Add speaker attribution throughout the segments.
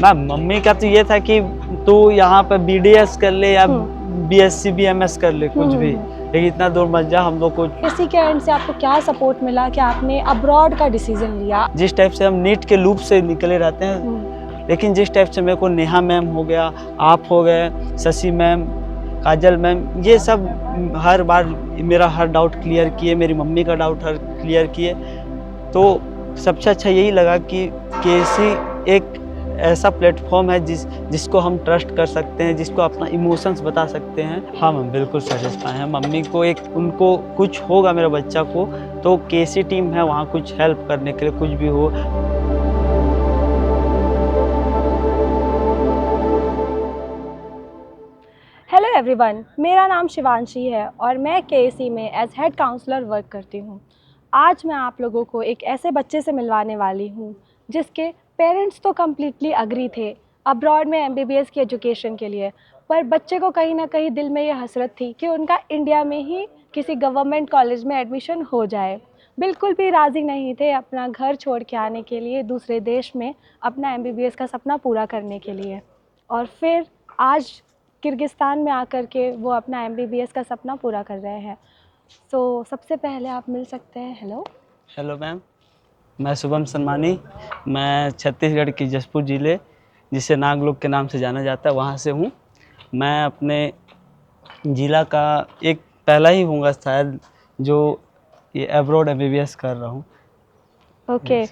Speaker 1: Ma'am mummy का तो ये था कि तू यहाँ पे BDS कर ले या BSc BMS कर ले कुछ भी, लेकिन इतना दूर मत जा, हम लोग को।
Speaker 2: इसी के एंड से आपको क्या सपोर्ट मिला कि आपने अब्रॉड का डिसीजन लिया?
Speaker 1: जिस टाइप से हम नीट के लूप से निकले रहते हैं, लेकिन जिस टाइप से मेरे को नेहा मैम हो गया, आप हो गए, शशि मैम, काजल मैम, ये सब हर बार मेरा हर डाउट क्लियर किए, मेरी मम्मी का डाउट हर क्लियर किए। तो सबसे अच्छा यही लगा कि KC एक ऐसा प्लेटफॉर्म है जिसको हम ट्रस्ट कर सकते हैं, जिसको अपना इमोशंस बता सकते हैं। हाँ मैम, बिल्कुल सेटिस्फाई हैं। मम्मी को उनको कुछ होगा मेरे बच्चा को, तो KC टीम है वहाँ कुछ हेल्प करने के लिए, कुछ भी हो।
Speaker 2: हेलो एवरीवन, मेरा नाम शिवांशी है और मैं KC में एज हेड काउंसलर वर्क करती हूँ। आज मैं आप लोगों को एक ऐसे बच्चे से मिलवाने वाली हूँ जिसके पेरेंट्स तो कम्प्लीटली अग्री थे अब्रॉड में MBBS की एजुकेशन के लिए, पर बच्चे को कहीं ना कहीं दिल में ये हसरत थी कि उनका इंडिया में ही किसी गवर्नमेंट कॉलेज में एडमिशन हो जाए। बिल्कुल भी राज़ी नहीं थे अपना घर छोड़ के आने के लिए दूसरे देश में अपना MBBS का सपना पूरा करने के लिए, और फिर आज किर्गिस्तान में आकर के वो अपना MBBS का सपना पूरा कर रहे हैं। तो सबसे पहले आप मिल सकते हैं।
Speaker 1: हेलो मैम, मैं शुभम सनमानी, मैं छत्तीसगढ़ की जसपुर ज़िले, जिसे नागलोक के नाम से जाना जाता है, वहाँ से हूँ। मैं अपने ज़िला का एक पहला ही हूँगा शायद जो ये अब्रॉड MBBS कर रहा हूँ।
Speaker 2: ओके,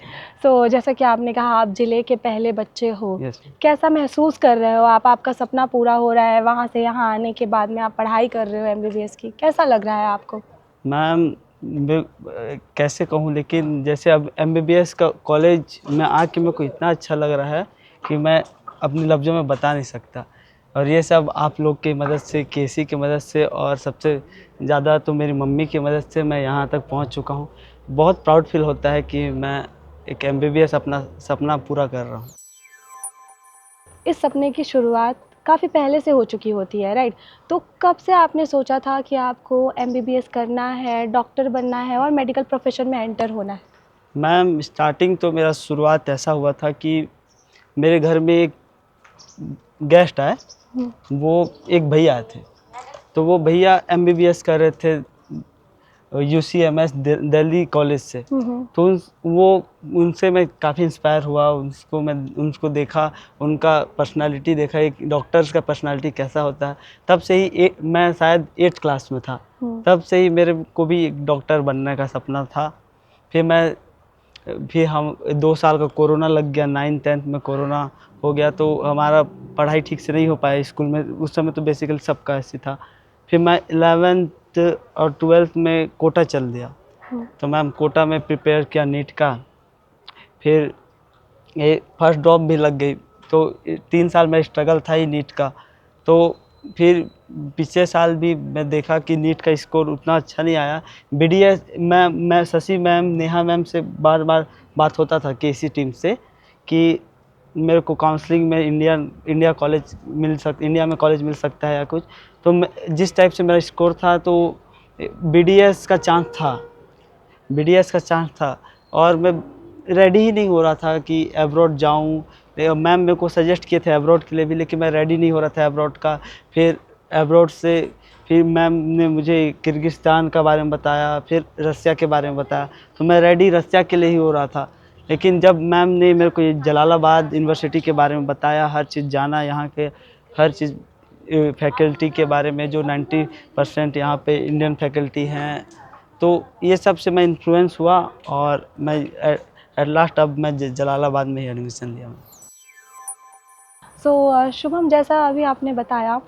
Speaker 2: तो जैसा कि आपने कहा आप ज़िले के पहले बच्चे हो,
Speaker 1: यस।
Speaker 2: कैसा महसूस कर रहे हो आप? आपका सपना पूरा हो रहा है, वहाँ से यहाँ आने के बाद में आप पढ़ाई कर रहे हो MBBS की, कैसा लग रहा है आपको?
Speaker 1: मैम कैसे कहूँ, लेकिन जैसे अब MBBS का कॉलेज में आके मेरे को इतना अच्छा लग रहा है कि मैं अपने लफ्ज़ों में बता नहीं सकता। और ये सब आप लोग की मदद से, KC की मदद से, और सबसे ज़्यादा तो मेरी मम्मी की मदद से मैं यहाँ तक पहुँच चुका हूँ। बहुत प्राउड फील होता है कि मैं एक MBBS अपना सपना पूरा कर रहा हूँ।
Speaker 2: इस सपने की शुरुआत काफ़ी पहले से हो चुकी होती है, राइट? तो कब से आपने सोचा था कि आपको MBBS करना है, डॉक्टर बनना है और मेडिकल प्रोफेशन में एंटर होना है?
Speaker 1: मैम स्टार्टिंग तो मेरा शुरुआत ऐसा हुआ था कि मेरे घर में एक गेस्ट आए, वो एक भैया आए थे। तो वो भैया MBBS कर रहे थे UCMS दिल्ली कॉलेज से। तो वो उनसे मैं काफ़ी इंस्पायर हुआ, उनको देखा, उनका पर्सनालिटी देखा, एक डॉक्टर्स का पर्सनालिटी कैसा होता है। तब से ही मैं शायद 8th क्लास में था, तब से ही मेरे को भी एक डॉक्टर बनने का सपना था। फिर हम 2 साल का कोरोना लग गया, 9th-10th में कोरोना हो गया, तो हमारा पढ़ाई ठीक से नहीं हो पाया स्कूल में। उस समय तो बेसिकली सबका ऐसे था। फिर मैं 11th और 12th में कोटा चल दिया, तो मैम कोटा में प्रिपेयर किया नीट का। फिर ये फर्स्ट ड्रॉप भी लग गई, तो 3 साल में स्ट्रगल था ही नीट का। तो फिर पिछले साल भी मैं देखा कि नीट का स्कोर उतना अच्छा नहीं आया। BDS मैं शशि मैम, नेहा मैम से बार बार बात होता था KC टीम से कि मेरे को काउंसलिंग में इंडिया में कॉलेज मिल सकता है या कुछ। तो जिस टाइप से मेरा स्कोर था, तो BDS का चांस था, और मैं रेडी ही नहीं हो रहा था कि अब्रॉड जाऊं। मैम मेरे को सजेस्ट किए थे अब्रॉड के लिए भी, लेकिन मैं रेडी नहीं हो रहा था अब्रॉड का। फिर मैम ने मुझे किर्गिस्तान का बारे में बताया, फिर रसिया के बारे में बताया, तो मैं रेडी रसिया के लिए ही हो रहा था। लेकिन जब मैम ने मेरे को ये जलालाबाद यूनिवर्सिटी के बारे में बताया, हर चीज़ जाना, यहाँ के हर चीज़ फैकल्टी के बारे में, जो 90% यहाँ पे इंडियन फैकल्टी हैं, तो ये सब से मैं इन्फ्लुएंस हुआ, और मैं एट लास्ट अब मैं जलालाबाद में ही एडमिशन लिया।
Speaker 2: सो शुभम, जैसा अभी आपने बताया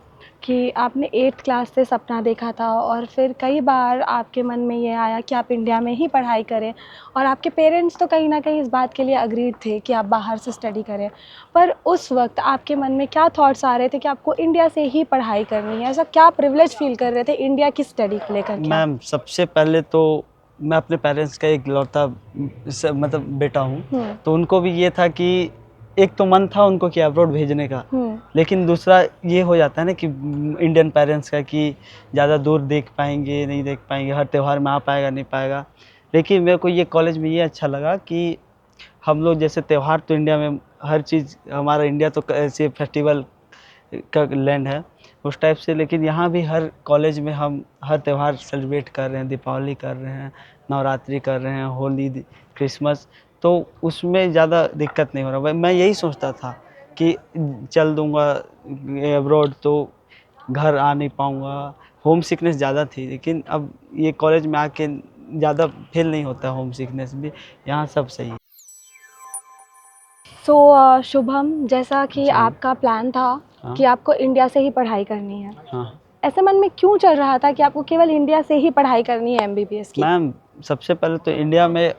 Speaker 2: कि आपने 8th क्लास से सपना देखा था और फिर कई बार आपके मन में ये आया कि आप इंडिया में ही पढ़ाई करें, और आपके पेरेंट्स तो कहीं ना कहीं इस बात के लिए अग्रीड थे कि आप बाहर से स्टडी करें। पर उस वक्त आपके मन में क्या थॉट्स आ रहे थे कि आपको इंडिया से ही पढ़ाई करनी है? ऐसा क्या प्रिविलेज फील कर रहे थे इंडिया की स्टडी को लेकर?
Speaker 1: मैम सबसे पहले तो मैं अपने पेरेंट्स का एक लौता मतलब बेटा हूँ, तो उनको भी ये था कि एक तो मन था उनको कि अब्रॉड भेजने का, लेकिन दूसरा ये हो जाता है ना कि इंडियन पेरेंट्स का कि ज़्यादा दूर देख पाएंगे नहीं देख पाएंगे, हर त्यौहार में आ पाएगा नहीं पाएगा। लेकिन मेरे को ये कॉलेज में ये अच्छा लगा कि हम लोग जैसे त्यौहार तो इंडिया में हर चीज़, हमारा इंडिया तो ऐसे फेस्टिवल का लैंड है उस टाइप से, लेकिन यहाँ भी हर कॉलेज में हम हर त्यौहार सेलिब्रेट कर रहे हैं, दीपावली कर रहे हैं, नवरात्रि कर रहे हैं, होली, क्रिसमस, तो उसमें ज़्यादा दिक्कत नहीं हो रहा। मैं यही सोचता था कि चल दूँगा अब्रॉड तो घर आ नहीं पाऊँगा, होम सिकनेस ज़्यादा थी, लेकिन अब ये कॉलेज में आके ज़्यादा फील नहीं होता होम सिकनेस भी, यहाँ सब सही है।
Speaker 2: शुभम, जैसा कि
Speaker 1: जी।
Speaker 2: आपका प्लान था
Speaker 1: हाँ।
Speaker 2: कि आपको इंडिया से ही पढ़ाई करनी है,
Speaker 1: हाँ।
Speaker 2: ऐसे मन में क्यों चल रहा था कि आपको केवल इंडिया से ही पढ़ाई करनी है एमबीबीएस की?
Speaker 1: मैम सबसे पहले तो इंडिया में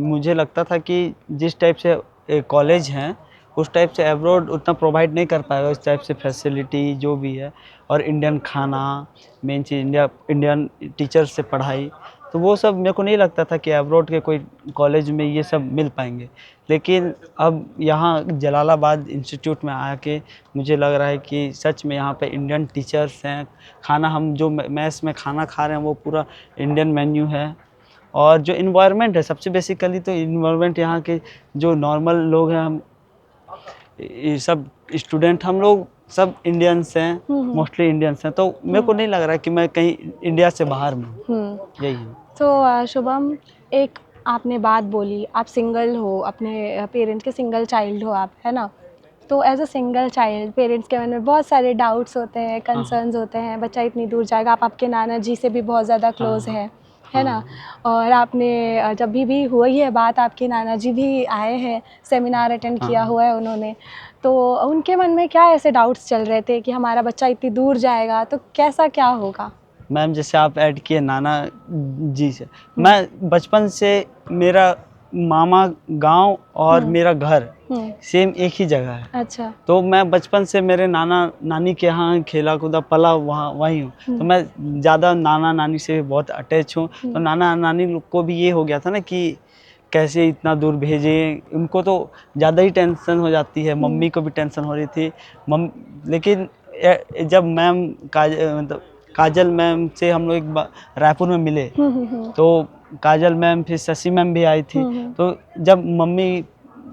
Speaker 1: मुझे लगता था कि जिस टाइप से कॉलेज हैं उस टाइप से अब्रॉड उतना प्रोवाइड नहीं कर पाएगा, उस टाइप से फैसिलिटी जो भी है, और इंडियन खाना, मेन चीज़ इंडियन टीचर से पढ़ाई, तो वो सब मेरे को नहीं लगता था कि अब्रॉड के कोई कॉलेज में ये सब मिल पाएंगे। लेकिन अब यहाँ जलालाबाद इंस्टीट्यूट में आके मुझे लग रहा है कि सच में यहाँ पे इंडियन टीचर्स हैं, खाना हम जो मैस में खाना खा रहे हैं वो पूरा इंडियन मेन्यू है, और जो इन्वायरमेंट है, सबसे बेसिकली तो इन्वायरमेंट यहाँ के जो नॉर्मल लोग हैं, हम ये सब स्टूडेंट हम लोग सब इंडियंस हैं, मोस्टली इंडियंस हैं, तो मेरे को नहीं लग रहा है कि मैं कहीं इंडिया से बाहर में हूँ, यही है।
Speaker 2: तो शुभम, एक आपने बात बोली, आप सिंगल हो, अपने पेरेंट्स के सिंगल चाइल्ड हो आप, है ना? तो as a single child parents के मन में बहुत सारे डाउट्स होते हैं, कंसर्न्स होते हैं, बच्चा इतनी दूर जाएगा, आप आपके नाना जी से भी बहुत ज़्यादा क्लोज़ हैं, है ना? और आपने जब भी हुई है बात, आपके नाना जी भी आए हैं, सेमिनार अटेंड किया हुआ है उन्होंने, तो उनके मन में क्या ऐसे डाउट्स चल रहे थे कि हमारा बच्चा इतनी दूर जाएगा तो कैसा क्या होगा?
Speaker 1: मैम जैसे आप ऐड किए नाना जी से, मैं बचपन से, मेरा मामा गांव और मेरा घर सेम एक ही जगह है।
Speaker 2: अच्छा।
Speaker 1: तो मैं बचपन से मेरे नाना नानी के यहाँ खेला कूदा पला वहाँ वहीं हूँ, तो मैं ज़्यादा नाना नानी से बहुत अटैच हूँ। तो नाना नानी लोग को भी ये हो गया था ना कि कैसे इतना दूर भेजें, उनको तो ज़्यादा ही टेंशन हो जाती है, मम्मी को भी टेंशन हो रही थी। लेकिन जब मैम मतलब काजल मैम से हम लोग एक बार रायपुर में मिले, तो काजल मैम फिर शशि मैम भी आई थी, तो जब मम्मी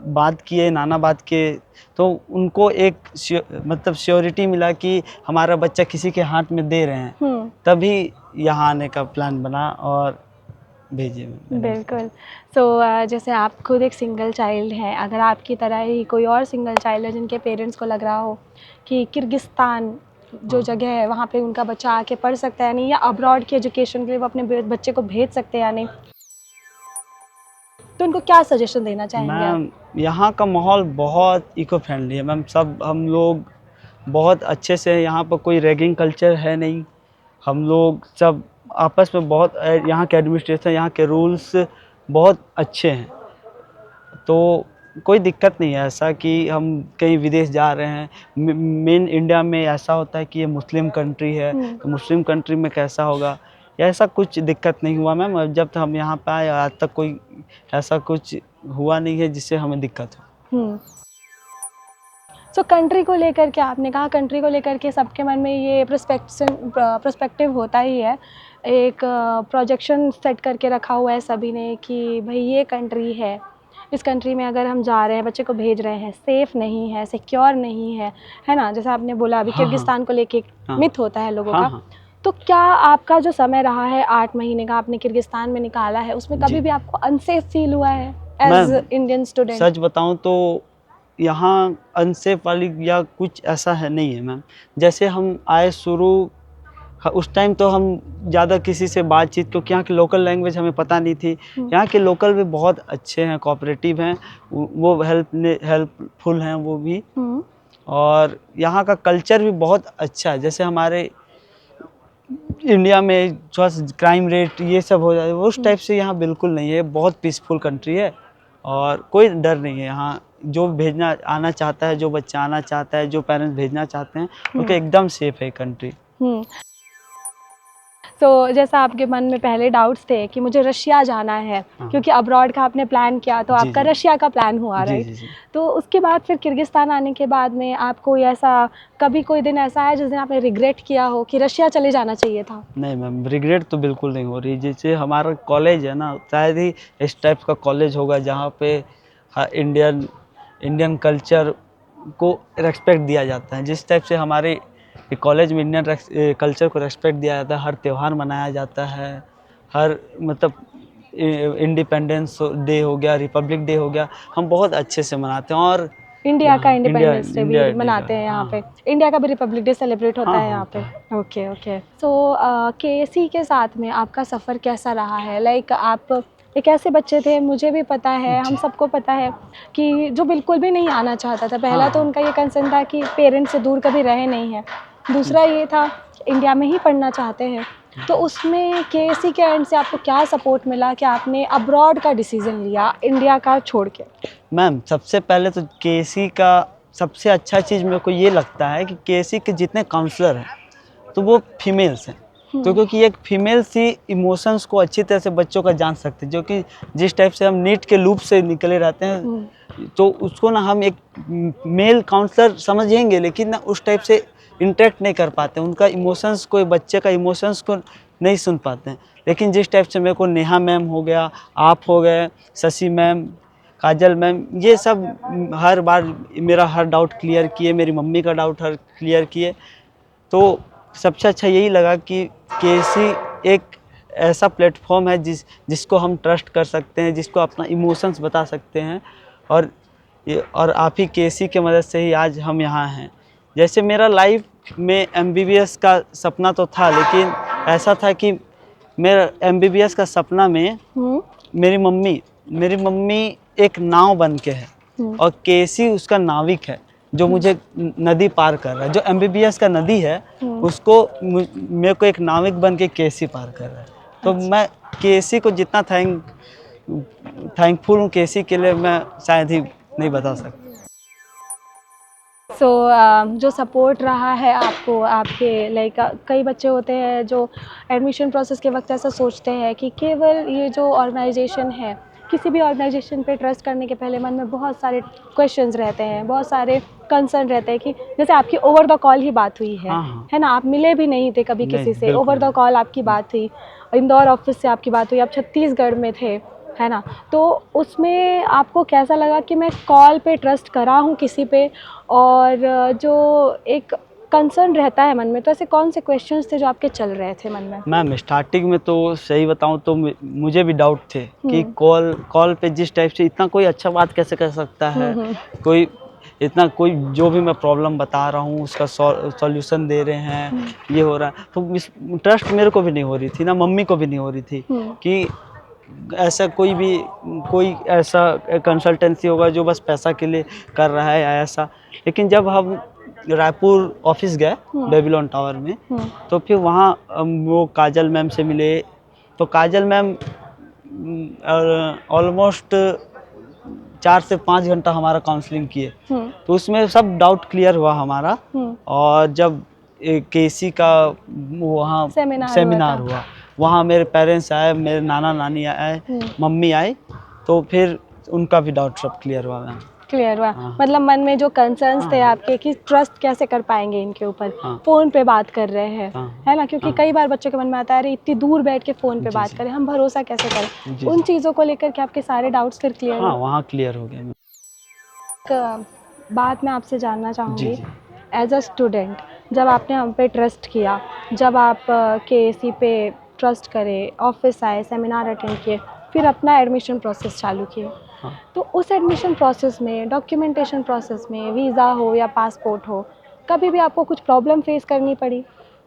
Speaker 1: बात किए, नाना बात किए, तो उनको एक मतलब श्योरिटी मिला कि हमारा बच्चा किसी के हाथ में दे रहे हैं, तभी यहाँ आने का प्लान बना और भेजे मैंने।
Speaker 2: बिल्कुल। जैसे आप खुद एक सिंगल चाइल्ड हैं, अगर आपकी तरह ही कोई और सिंगल चाइल्ड है जिनके पेरेंट्स को लग रहा हो कि किर्गिस्तान जो जगह है वहाँ पे उनका बच्चा आके पढ़ सकता है या नहीं, या अब्रॉड की एजुकेशन के लिए वो अपने बच्चे को भेज सकते हैं या नहीं, तो उनको क्या सजेशन देना चाहेंगे आप?
Speaker 1: मैम यहाँ का माहौल बहुत इको फ्रेंडली है मैम, सब हम लोग बहुत अच्छे से, यहाँ पर कोई रैगिंग कल्चर है नहीं, हम लोग सब आपस में बहुत, यहाँ के एडमिनिस्ट्रेशन, यहाँ के रूल्स बहुत अच्छे हैं, तो कोई दिक्कत नहीं है ऐसा कि हम कहीं विदेश जा रहे हैं। मेन इंडिया में ऐसा होता है कि ये मुस्लिम कंट्री है, तो मुस्लिम कंट्री में कैसा होगा, ऐसा कुछ दिक्कत नहीं हुआ मैम। जब तक हम यहाँ पे आए आज तक कोई ऐसा कुछ हुआ नहीं है जिससे हमें दिक्कत हो।
Speaker 2: कंट्री को लेकर के आपने कहा, कंट्री को लेकर के सबके मन में ये पर्सपेक्टिव होता ही है, एक प्रोजेक्शन सेट करके रखा हुआ है सभी ने कि भाई ये कंट्री है, इस कंट्री में अगर हम जा रहे हैं, बच्चे को भेज रहे हैं, सेफ़ नहीं है, सिक्योर नहीं है ना? जैसा आपने बोला अभी किर्गिस्तान को लेके एक मिथ होता है लोगों का। तो क्या आपका जो समय रहा है 8 महीने का आपने किर्गिस्तान में निकाला है, उसमें कभी भी आपको अनसेफ फील हुआ है एज इंडियन स्टूडेंट?
Speaker 1: सच बताऊं तो यहाँ अनसेफ वाली या कुछ ऐसा है नहीं है मैम। जैसे हम आए उस टाइम तो हम ज़्यादा किसी से बातचीत, क्योंकि यहाँ की लोकल लैंग्वेज हमें पता नहीं थी। यहाँ के लोकल भी बहुत अच्छे हैं, कोऑपरेटिव हैं, वो हेल्पफुल हैं वो भी, और यहाँ का कल्चर भी बहुत अच्छा है। जैसे हमारे इंडिया में थोड़ा क्राइम रेट ये सब हो जाए, उस टाइप से यहाँ बिल्कुल नहीं है। बहुत पीसफुल कंट्री है और कोई डर नहीं है यहाँ। जो भेजना आना चाहता है, जो बच्चा आना चाहता है, जो पेरेंट्स भेजना चाहते हैं, उनके एकदम सेफ है कंट्री।
Speaker 2: तो जैसा आपके मन में पहले डाउट्स थे कि मुझे रशिया जाना है, क्योंकि अब्रॉड का आपने प्लान किया, तो आपका रशिया का प्लान हुआ, राइट? तो उसके बाद फिर किर्गिस्तान आने के बाद में आपको ऐसा कभी कोई दिन ऐसा है जिस दिन आपने रिग्रेट किया हो कि रशिया चले जाना चाहिए था?
Speaker 1: नहीं मैम, रिग्रेट तो बिल्कुल नहीं हो रही। जैसे हमारा कॉलेज है ना, शायद ही इस टाइप का कॉलेज होगा जहाँ पे इंडियन इंडियन कल्चर को रेस्पेक्ट दिया जाता है। जिस टाइप से हमारे कॉलेज में इंडियन कल्चर को रेस्पेक्ट दिया जाता है, हर त्यौहार मनाया जाता है, हर मतलब इंडिपेंडेंस डे हो गया, रिपब्लिक डे हो गया, हम बहुत अच्छे से मनाते हैं। और
Speaker 2: इंडिया का इंडिपेंडेंस डे
Speaker 1: इंडिया
Speaker 2: भी
Speaker 1: डे
Speaker 2: मनाते
Speaker 1: का,
Speaker 2: हैं यहाँ
Speaker 1: हाँ,
Speaker 2: पे। इंडिया का भी रिपब्लिक डे सेलिब्रेट होता
Speaker 1: हाँ,
Speaker 2: है यहाँ
Speaker 1: होता
Speaker 2: पे।
Speaker 1: है।
Speaker 2: Okay okay. सो केसी के साथ में आपका सफ़र कैसा रहा है? लाइक आप एक ऐसे बच्चे थे, मुझे भी पता है, हम
Speaker 1: जी।
Speaker 2: सबको पता है कि जो बिल्कुल भी नहीं आना चाहता था। पहला
Speaker 1: हाँ,
Speaker 2: तो
Speaker 1: हाँ।
Speaker 2: उनका ये कंसर्न था कि पेरेंट्स से दूर कभी रहे नहीं हैं। दूसरा ये था इंडिया में ही पढ़ना चाहते हैं। तो उसमें केसी के एंड से आपको क्या सपोर्ट मिला कि आपने अब्रॉड का डिसीज़न लिया इंडिया का छोड़ के?
Speaker 1: मैम सबसे पहले तो केसी का सबसे अच्छा चीज़ मेरे को ये लगता है कि केसी के जितने काउंसलर हैं तो वो फीमेल्स हैं। तो क्योंकि एक फीमेल्स ही इमोशंस को अच्छी तरह से बच्चों का जान सकते हैं, जो कि जिस टाइप से हम नीट के लूप से निकले रहते हैं, तो उसको ना हम एक मेल काउंसलर समझेंगे लेकिन ना उस टाइप से इंटरेक्ट नहीं कर पाते, उनका इमोशंस कोई बच्चे का इमोशंस को नहीं सुन पाते हैं। लेकिन जिस टाइप से मेरे को नेहा मैम हो गया, आप हो गए, शशि मैम, काजल मैम, ये सब हर बार मेरा हर डाउट क्लियर किए, मेरी मम्मी का डाउट हर क्लियर किए। तो सबसे अच्छा यही लगा कि केसी एक ऐसा प्लेटफॉर्म है जिसको हम ट्रस्ट कर सकते हैं, जिसको अपना इमोशंस बता सकते हैं। और आप ही केसी के मदद से ही आज हम यहाँ हैं। जैसे मेरा लाइफ में एमबीबीएस का सपना तो था, लेकिन ऐसा था कि मेरा एमबीबीएस का सपना में मेरी मम्मी एक नाव बन के है और केसी उसका नाविक है जो मुझे नदी पार कर रहा है। जो एमबीबीएस का नदी है उसको मेरे को एक नाविक बन के केसी पार कर रहा है। तो मैं केसी को जितना थैंकफुल हूँ केसी के लिए, मैं शायद ही नहीं बता सकता।
Speaker 2: सो जो सपोर्ट रहा है आपको आपके लाइक कई बच्चे होते हैं जो एडमिशन प्रोसेस के वक्त ऐसा सोचते हैं कि केवल ये जो ऑर्गेनाइजेशन है, किसी भी ऑर्गेनाइजेशन पे ट्रस्ट करने के पहले मन में बहुत सारे क्वेश्चंस रहते हैं, बहुत सारे कंसर्न रहते हैं कि जैसे आपकी ओवर द कॉल ही बात हुई
Speaker 1: हाँ,
Speaker 2: है ना? आप मिले भी नहीं थे कभी
Speaker 1: नहीं,
Speaker 2: किसी से,
Speaker 1: बिल्कुल
Speaker 2: ओवर द
Speaker 1: नहीं।
Speaker 2: कॉल आपकी बात हुई, इंदौर ऑफिस से आपकी बात हुई, आप छत्तीसगढ़ में थे, है ना? तो उसमें आपको कैसा लगा कि मैं कॉल पे ट्रस्ट करा हूँ किसी पे, और जो एक कंसर्न रहता है मन में, तो ऐसे कौन से क्वेश्चंस थे जो आपके चल रहे थे मन में?
Speaker 1: मैम स्टार्टिंग में तो सही बताऊं तो मुझे भी डाउट थे कि कॉल पे जिस टाइप से इतना कोई अच्छा बात कैसे कर सकता है, कोई इतना कोई जो भी मैं प्रॉब्लम बता रहा हूँ उसका सॉल्यूशन दे रहे हैं, ये हो रहा है। तो ट्रस्ट मेरे को भी नहीं हो रही थी, ना मम्मी को भी नहीं हो रही थी कि ऐसा कोई ऐसा कंसल्टेंसी होगा जो बस पैसा के लिए कर रहा है या ऐसा। लेकिन जब हम रायपुर ऑफिस गए बेबीलोन टावर में, तो फिर वहाँ वो काजल मैम से मिले। तो काजल मैम ऑलमोस्ट 4 से 5 घंटा हमारा काउंसलिंग किए। तो उसमें सब डाउट क्लियर हुआ हमारा। और जब केसी का वहाँ सेमिनार हुआ, वहाँ मेरे पेरेंट्स आए, मेरे नाना नानी आए, मम्मी आई, तो फिर उनका भी डाउट सब क्लियर हुआ मैम।
Speaker 2: क्लियर हुआ। मतलब मन में जो कंसर्न्स थे आपके कि ट्रस्ट कैसे कर पाएंगे इनके ऊपर, फ़ोन पे बात कर रहे हैं, है ना? क्योंकि कई बार बच्चों के मन में आता है अरे इतनी दूर बैठ के फ़ोन पे बात करें, हम भरोसा कैसे करें? उन चीज़ों को लेकर के आपके सारे डाउट्स फिर क्लियर हुए?
Speaker 1: हाँ, वहाँ क्लियर हो गया।
Speaker 2: एक बात मैं आपसे जानना चाहूँगी, एज अ स्टूडेंट जब आपने हम पे ट्रस्ट किया, जब आप केसी पे ट्रस्ट करे, ऑफिस आए, सेमिनार अटेंड किए, फिर अपना एडमिशन प्रोसेस चालू किए, तो उस एडमिशन प्रोसेस में, डॉक्यूमेंटेशन प्रोसेस में, वीज़ा हो या पासपोर्ट हो, कभी भी आपको कुछ प्रॉब्लम फेस करनी पड़ी?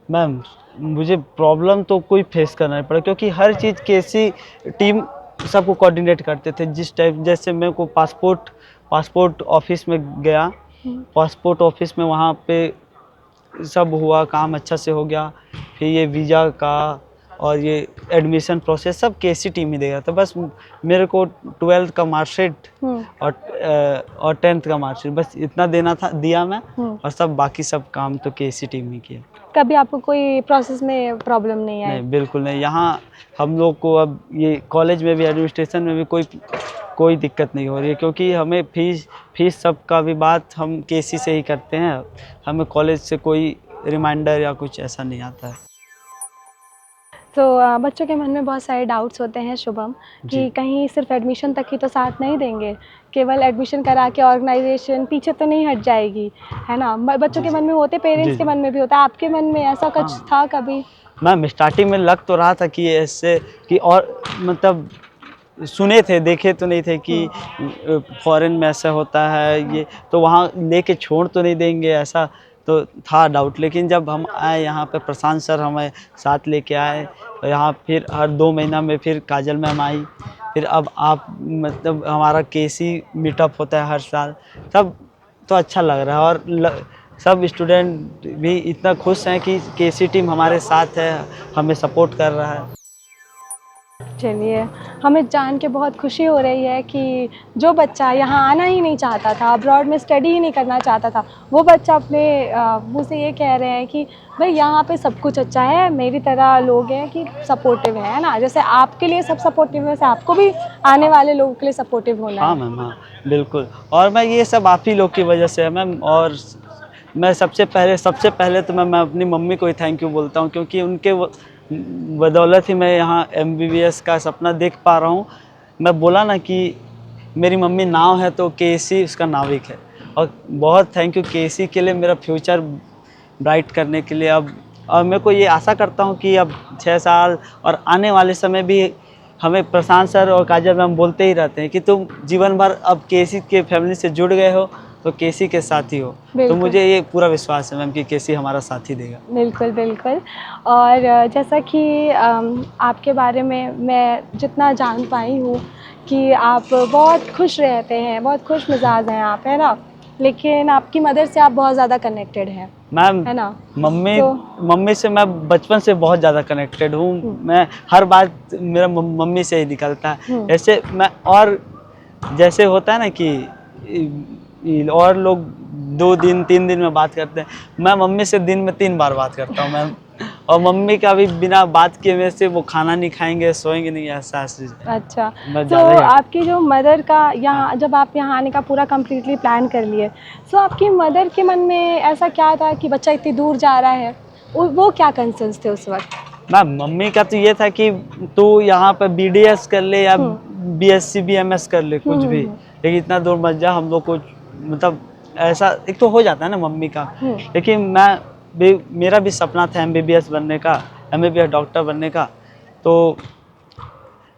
Speaker 1: मैम मुझे प्रॉब्लम तो कोई फेस करना नहीं पड़ा, क्योंकि हर चीज़ केसी टीम सबको कोऑर्डिनेट करते थे। जिस टाइप जैसे मेरे को पासपोर्ट ऑफिस में गया, पासपोर्ट ऑफिस में वहाँ पे सब हुआ, काम अच्छा से हो गया। फिर ये वीज़ा का और ये एडमिशन प्रोसेस सब केसी टीम ही देगा। तो बस मेरे को 12th का मार्कशीट और 10th का मार्कशीट बस इतना दिया मैं, और सब बाकी सब काम तो केसी टीम ही किया।
Speaker 2: कभी आपको कोई प्रोसेस में प्रॉब्लम नहीं आई?
Speaker 1: नहीं, बिल्कुल नहीं। यहाँ हम लोग को अब ये कॉलेज में भी, एडमिनिस्ट्रेशन में भी कोई दिक्कत नहीं हो रही है, क्योंकि हमें फीस सब का भी बात हम केसी से ही करते हैं। हमें कॉलेज से कोई रिमाइंडर या कुछ ऐसा नहीं आता है।
Speaker 2: तो बच्चों के मन में बहुत सारे डाउट्स होते हैं शुभम, कि
Speaker 1: जी।
Speaker 2: कहीं सिर्फ एडमिशन तक ही तो साथ नहीं देंगे, केवल एडमिशन करा के ऑर्गेनाइजेशन पीछे तो नहीं हट जाएगी, है ना? बच्चों
Speaker 1: जी,
Speaker 2: के
Speaker 1: जी।
Speaker 2: मन में होते,
Speaker 1: जी,
Speaker 2: पेरेंट्स के
Speaker 1: जी।
Speaker 2: मन में भी होता है, आपके मन में ऐसा कुछ
Speaker 1: हाँ,
Speaker 2: था कभी?
Speaker 1: मैम स्टार्टिंग में लग तो रहा था कि ऐसे कि और मतलब सुने थे, देखे तो नहीं थे कि
Speaker 2: हुँ,
Speaker 1: फ़ॉरेन में ऐसा होता है
Speaker 2: हुँ,
Speaker 1: ये, तो वहाँ लेके छोड़ तो नहीं देंगे ऐसा तो था डाउट। लेकिन जब हम आए यहाँ पे प्रशांत सर हमें साथ लेके आए, तो यहाँ फिर हर 2 महीना में फिर काजल मैम आई, फिर अब आप मतलब हमारा केसी मीटअप होता है हर साल, सब तो अच्छा लग रहा है और सब स्टूडेंट भी इतना खुश हैं कि केसी टीम हमारे साथ है, हमें सपोर्ट कर रहा है।
Speaker 2: चलिए, हमें जान के बहुत खुशी हो रही है कि जो बच्चा यहाँ आना ही नहीं चाहता था, अब्रॉड में स्टडी ही नहीं करना चाहता था, वो बच्चा अपने मुँह से ये कह रहे हैं कि भई यहाँ पे सब कुछ अच्छा है, मेरी तरह लोग हैं कि सपोर्टिव है ना? जैसे आपके लिए सब सपोर्टिव है, वैसे आपको भी आने वाले लोगों के लिए सपोर्टिव होना
Speaker 1: हाँ
Speaker 2: है।
Speaker 1: मैम, हाँ, बिल्कुल। और मैं ये सब आप ही लोग की वजह से है मैम। और मैं सबसे पहले तो मैं अपनी मम्मी को ही थैंक यू बोलता हूँ, क्योंकि उनके बदौलत ही मैं यहाँ एमबीबीएस का सपना देख पा रहा हूँ। मैं बोला ना कि मेरी मम्मी नाव है तो केसी उसका नाविक है, और बहुत थैंक यू केसी के लिए, मेरा फ्यूचर ब्राइट करने के लिए। अब और मेरे को ये आशा करता हूँ कि अब 6 साल और आने वाले समय भी हमें प्रशांत सर और काजल मैम बोलते ही रहते हैं कि तुम जीवन भर अब केसी के फैमिली से जुड़ गए हो तो केसी के साथ ही हो। तो
Speaker 2: बिल्कुल।
Speaker 1: मुझे ये पूरा विश्वास है मैम कि केसी हमारा साथ ही देगा।
Speaker 2: बिल्कुल, बिल्कुल। और जैसा कि आपके बारे में मैं जितना जान पाई हूँ कि आप बहुत खुश रहते हैं, बहुत खुश मिज़ाज हैं आप, है ना? लेकिन आपकी मदर से आप बहुत ज़्यादा कनेक्टेड हैं,
Speaker 1: मैम
Speaker 2: है ना?
Speaker 1: मम्मी
Speaker 2: तो
Speaker 1: मम्मी से मैं बचपन से बहुत ज़्यादा कनेक्टेड हूँ।
Speaker 2: हुँ,
Speaker 1: मैं हर बात मेरा मम्मी से ही निकलता है।
Speaker 2: हुँ,
Speaker 1: ऐसे मैं और जैसे होता है ना कि और लोग 2 दिन 3 दिन में बात करते हैं, मैं मम्मी से दिन में 3 बार बात करता हूँ मैम। और मम्मी का भी बिना बात किए मेरे से वो खाना नहीं खाएँगे, सोएँगे नहीं, ऐसा चीज़ है।
Speaker 2: अच्छा।
Speaker 1: मैं
Speaker 2: तो
Speaker 1: ज़्यादा ही
Speaker 2: आपकी जो मदर का
Speaker 1: हाँ।
Speaker 2: यहाँ जब आप यहाँ आने का पूरा कंप्लीटली प्लान कर लिए, सो आपकी मदर के मन में ऐसा क्या था कि बच्चा इतनी दूर जा रहा है? वो क्या कंसर्न्स थे उस वक़्त?
Speaker 1: मैम मम्मी का तो ये था कि तू यहाँ पे बीडीएस कर ले या
Speaker 2: हुँ।
Speaker 1: बीएससी बीएमएस कर ले,
Speaker 2: हुँ,
Speaker 1: कुछ
Speaker 2: हुँ,
Speaker 1: भी,
Speaker 2: हुँ।
Speaker 1: लेकिन इतना दूर मत जा, हम लोग को मतलब ऐसा एक तो हो जाता है ना मम्मी का।
Speaker 2: हुँ।
Speaker 1: लेकिन मैं भी मेरा भी सपना था एमबीबीएस बनने का, एमबीबीएस डॉक्टर बनने का। तो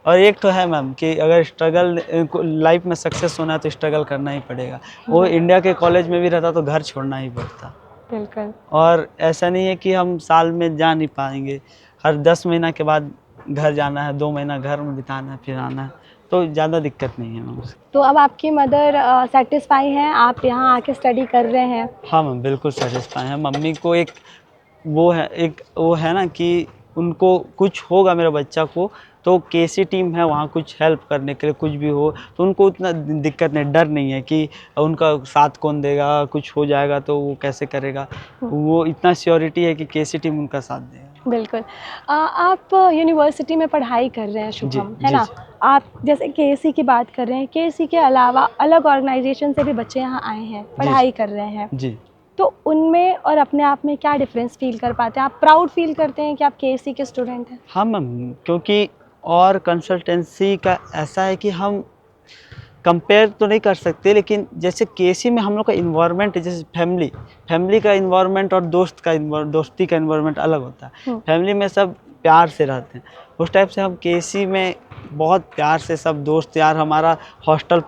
Speaker 1: और एक तो है मैम कि अगर स्ट्रगल लाइफ में सक्सेस होना है तो स्ट्रगल करना ही पड़ेगा। वो
Speaker 2: बिल
Speaker 1: इंडिया के कॉलेज में भी रहता तो घर छोड़ना ही पड़ता।
Speaker 2: बिल्कुल।
Speaker 1: और ऐसा नहीं है कि हम साल में जा नहीं पाएँगे, हर 10 महीना के बाद घर जाना है, 2 महीना घर में बिताना है, फिर आना है, तो ज़्यादा दिक्कत नहीं है मैम उसकी।
Speaker 2: तो अब आपकी मदर सैटिस्फाई हैं, आप यहाँ आके स्टडी कर रहे हैं?
Speaker 1: हाँ मैम, बिल्कुल सैटिस्फाई हैं। मम्मी को एक वो है ना कि उनको कुछ होगा मेरे बच्चा को, तो केसी टीम है वहाँ कुछ हेल्प करने के लिए, कुछ भी हो तो उनको उतना दिक्कत नहीं, डर नहीं है कि उनका साथ कौन देगा, कुछ हो जाएगा तो वो कैसे करेगा।
Speaker 2: हुँ,
Speaker 1: वो इतना श्योरिटी है कि केसी टीम उनका साथ देगा।
Speaker 2: बिल्कुल। आप यूनिवर्सिटी में पढ़ाई कर रहे हैं
Speaker 1: जी,
Speaker 2: शुभम, है
Speaker 1: जी,
Speaker 2: ना?
Speaker 1: जी।
Speaker 2: आप जैसे केसी की बात कर रहे हैं, केसी के अलावा अलग ऑर्गनाइज़ेशन से भी बच्चे यहाँ आए हैं,
Speaker 1: जी,
Speaker 2: पढ़ाई कर रहे हैं।
Speaker 1: जी।
Speaker 2: तो उनमें और अपने आप में क्या डिफ़रेंस फ़ील कर पाते हैं? आप प्राउड फ़ील करते हैं कि आप केसी के स्टूडेंट हैं?
Speaker 1: हाँ मैम, क्योंकि और कंसल्टेंसी का ऐसा है कि हम कंपेयर तो नहीं कर सकते, लेकिन जैसे केसी में हम लोग का इन्वायरमेंट है, जैसे फैमिली का इन्वायरमेंट और दोस्ती का इन्वायरमेंट अलग होता है।
Speaker 2: हुँ,
Speaker 1: फैमिली में सब प्यार से रहते हैं, उस टाइप से हम केसी में बहुत प्यार से सब दोस्त यार। हमारा हॉस्टल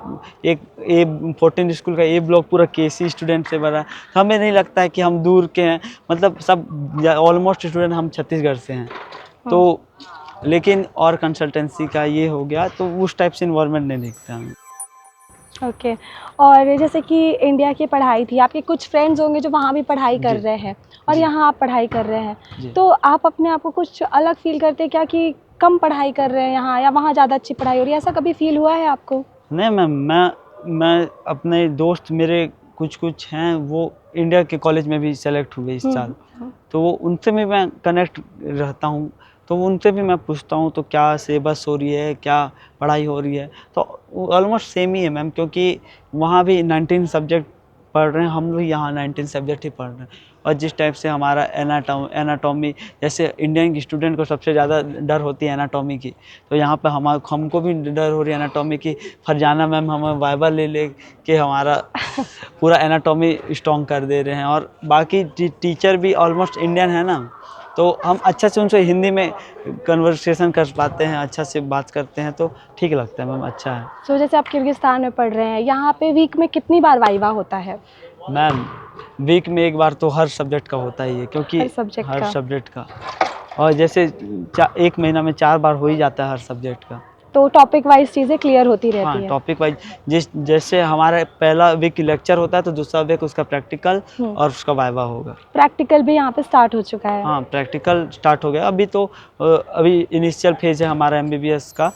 Speaker 1: एक ए 14 स्कूल का ए ब्लॉक पूरा केसी स्टूडेंट से भरा है, तो हमें नहीं लगता है कि हम दूर के हैं, मतलब सब ऑलमोस्ट स्टूडेंट हम छत्तीसगढ़ से हैं।
Speaker 2: हुँ।
Speaker 1: तो लेकिन और कंसल्टेंसी का ये हो गया तो उस टाइप से इन्वायरमेंट नहीं दिखता हमें।
Speaker 2: ओके। और जैसे कि इंडिया की पढ़ाई थी, आपके कुछ फ्रेंड्स होंगे जो वहाँ भी पढ़ाई कर
Speaker 1: जी,
Speaker 2: रहे हैं और
Speaker 1: जी,
Speaker 2: यहाँ आप पढ़ाई कर रहे हैं।
Speaker 1: जी।
Speaker 2: तो आप अपने आप को कुछ अलग फ़ील करते हैं क्या कि कम पढ़ाई कर रहे हैं यहाँ या वहाँ ज़्यादा अच्छी पढ़ाई हो रही है? ऐसा कभी फ़ील हुआ है आपको?
Speaker 1: नहीं मैम, मैं अपने दोस्त मेरे कुछ हैं, वो इंडिया के कॉलेज में भी सेलेक्ट हुए इस
Speaker 2: हुँ,
Speaker 1: साल।
Speaker 2: हुँ,
Speaker 1: तो वो उनसे भी मैं कनेक्ट रहता हूँ, तो उनसे भी मैं पूछता हूँ तो क्या सिलेबस हो रही है, क्या पढ़ाई हो रही है? तो ऑलमोस्ट सेम ही है मैम, क्योंकि वहाँ भी 19 सब्जेक्ट पढ़ रहे हैं, हम लोग यहाँ 19 सब्जेक्ट ही पढ़ रहे हैं। और जिस टाइप से हमारा एनाटॉमी, जैसे इंडियन स्टूडेंट को सबसे ज़्यादा डर होती है एनाटॉमी की, तो यहाँ पे हमको भी डर हो रही है एनाटॉमी की। फरजाना मैम हमें वाइवा ले के हमारा पूरा एनाटॉमी स्ट्रॉन्ग कर दे रहे हैं। और बाकी टीचर भी ऑलमोस्ट इंडियन है ना, तो हम अच्छा से उनसे हिंदी में कन्वर्सेशन कर पाते हैं, अच्छा से बात करते हैं, तो ठीक लगता है मैम, अच्छा है।
Speaker 2: सो जैसे आप किर्गिस्तान में पढ़ रहे हैं, यहाँ पे वीक में कितनी बार वाइवा होता है?
Speaker 1: मैम वीक में एक बार तो हर सब्जेक्ट का होता ही है, क्योंकि
Speaker 2: हर सब्जेक्ट का।
Speaker 1: और जैसे एक महीना में 4 बार हो ही जाता है हर सब्जेक्ट का।
Speaker 2: तो टॉपिक वाइज चीज़ें क्लियर होती रहती
Speaker 1: हाँ,
Speaker 2: है।
Speaker 1: टॉपिक वाइज जैसे हमारा पहला वीक लेक्चर होता है, तो दूसरा वीक उसका प्रैक्टिकल और उसका वाइवा होगा।
Speaker 2: प्रैक्टिकल भी यहाँ पे स्टार्ट हो चुका है?
Speaker 1: हाँ, प्रैक्टिकल स्टार्ट हो गया। अभी तो अभी इनिशियल फेज है हमारा MBBS का।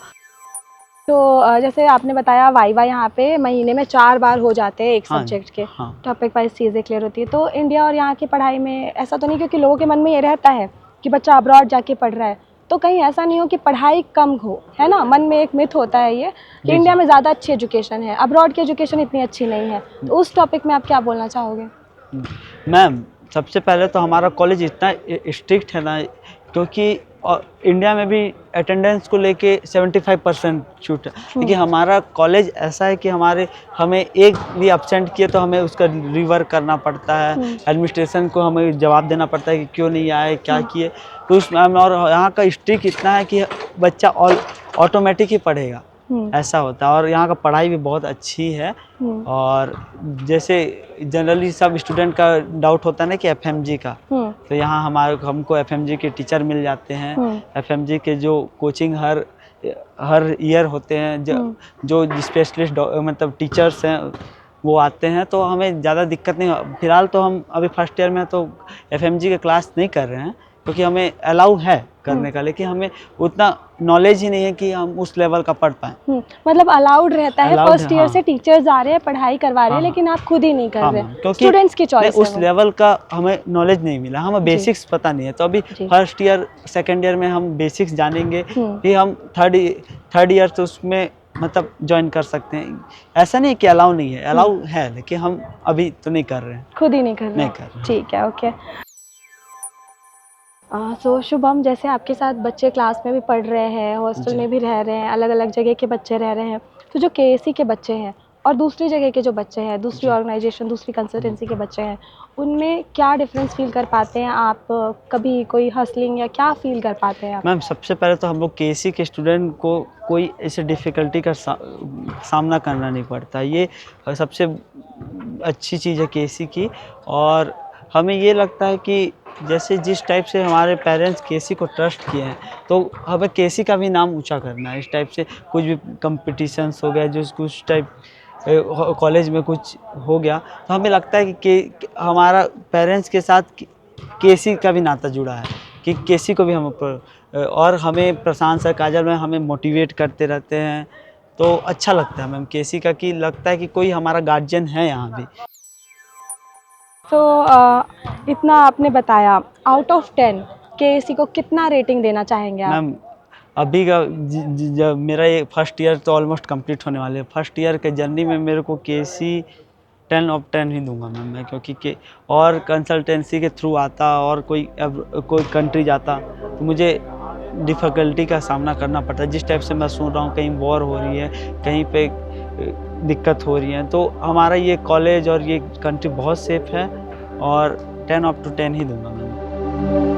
Speaker 2: तो जैसे आपने बताया वाइवा यहाँ पे महीने में 4 बार हो जाते हैं एक
Speaker 1: हाँ,
Speaker 2: सब्जेक्ट के।
Speaker 1: हाँ।
Speaker 2: टॉपिक वाइज चीज़ें क्लियर होती है। तो इंडिया और यहाँ की पढ़ाई में ऐसा तो नहीं, क्योंकि लोगों के मन में ये रहता है कि बच्चा अब्रॉड जाके पढ़ रहा है, तो कहीं ऐसा नहीं हो कि पढ़ाई कम हो, है ना? मन में एक मिथ होता है ये कि इंडिया में ज़्यादा अच्छी एजुकेशन है, अब्रॉड की एजुकेशन इतनी अच्छी नहीं है। तो उस टॉपिक में आप क्या बोलना चाहोगे?
Speaker 1: मैम सबसे पहले तो हमारा कॉलेज इतना स्ट्रिक्ट है ना, क्योंकि इंडिया में भी अटेंडेंस को लेके 75% छूट है, लेकिन हमारा कॉलेज ऐसा है कि हमें एक भी एब्सेंट किए तो हमें उसका रिवर्क करना पड़ता है। एडमिनिस्ट्रेशन को हमें जवाब देना पड़ता है कि क्यों नहीं आए, क्या किए। तो उस और यहाँ का स्ट्रिक्ट इतना है कि बच्चा ऑटोमेटिक ही पढ़ेगा, ऐसा होता है। और यहाँ का पढ़ाई भी बहुत अच्छी है। और जैसे जनरली सब स्टूडेंट का डाउट होता है ना कि FMG का, तो यहाँ हमको FMG के टीचर मिल जाते हैं। FMG के जो कोचिंग हर ईयर होते हैं, जो स्पेशलिस्ट मतलब टीचर्स हैं वो आते हैं, तो हमें ज़्यादा दिक्कत नहीं। फिलहाल तो हम अभी फर्स्ट ईयर में तो FMG के क्लास नहीं कर रहे हैं, क्योंकि हमें अलाउ है करने का, लेकिन हमें उतना नॉलेज ही नहीं है कि हम उस लेवल का पढ़ पाएँ।
Speaker 2: मतलब अलाउड रहता है, फर्स्ट ईयर
Speaker 1: हाँ।
Speaker 2: से टीचर्स आ रहे हैं, पढ़ाई करवा रहे हैं, लेकिन आप खुद ही नहीं कर रहे,
Speaker 1: क्योंकि
Speaker 2: स्टूडेंट्स की चॉइस है।
Speaker 1: उस लेवल का हमें नॉलेज नहीं मिला, हमें बेसिक्स पता नहीं है। तो अभी फर्स्ट ईयर सेकेंड ईयर में हम बेसिक्स जानेंगे, फिर हम थर्ड ईयर तो उसमें मतलब ज्वाइन कर सकते हैं। ऐसा नहीं कि अलाउ नहीं है, अलाउ है, लेकिन हम अभी तो नहीं कर रहे हैं,
Speaker 2: खुद ही नहीं कर रहे हैं। ठीक है, ओके। सो शुभम, जैसे आपके साथ बच्चे क्लास में भी पढ़ रहे हैं, हॉस्टल में भी रह रहे हैं, अलग अलग जगह के बच्चे रह रहे हैं, तो जो KSE के बच्चे हैं और दूसरी जगह के जो बच्चे हैं, दूसरी ऑर्गेनाइजेशन, दूसरी कंसल्टेंसी के बच्चे हैं, उनमें क्या डिफरेंस फील कर पाते हैं आप? कभी कोई हसलिंग या क्या फील कर पाते हैं आप?
Speaker 1: मैम सबसे पहले तो हम लोग KSE के स्टूडेंट को कोई ऐसे डिफ़िकल्टी का सामना करना नहीं पड़ता। ये सबसे अच्छी चीज़ है KSE की। और हमें ये लगता है कि जैसे जिस टाइप से हमारे पेरेंट्स KSE को ट्रस्ट किए हैं, तो हमें KSE का भी नाम ऊंचा करना है। इस टाइप से कुछ भी कंपटीशंस हो गया, जो कुछ टाइप कॉलेज में कुछ हो गया, तो हमें लगता है कि हमारा पेरेंट्स के साथ KSE का भी नाता जुड़ा है, कि KSE को भी हम और हमें प्रशांत सर, काजल में हमें मोटिवेट करते रहते हैं, तो अच्छा लगता है मैम KSE का, कि लगता है कि कोई हमारा गार्जियन है यहाँ भी।
Speaker 2: तो इतना आपने बताया, आउट ऑफ 10 KSE को कितना रेटिंग देना चाहेंगे आप? मैम
Speaker 1: अभी का जब मेरा ये फर्स्ट ईयर तो ऑलमोस्ट कंप्लीट होने वाले है, फर्स्ट ईयर के जर्नी में मेरे को KSE 10 ऑफ 10 ही दूंगा मैम मैं, क्योंकि और कंसल्टेंसी के थ्रू आता और कोई कंट्री जाता तो मुझे डिफ़िकल्टी का सामना करना पड़ता है। जिस टाइप से मैं सुन रहा हूँ, कहीं वॉर हो रही है, कहीं पे दिक्कत हो रही है, तो हमारा ये कॉलेज और ये कंट्री बहुत सेफ है, और 10 ऑफ 10 ही दूंगा मैम।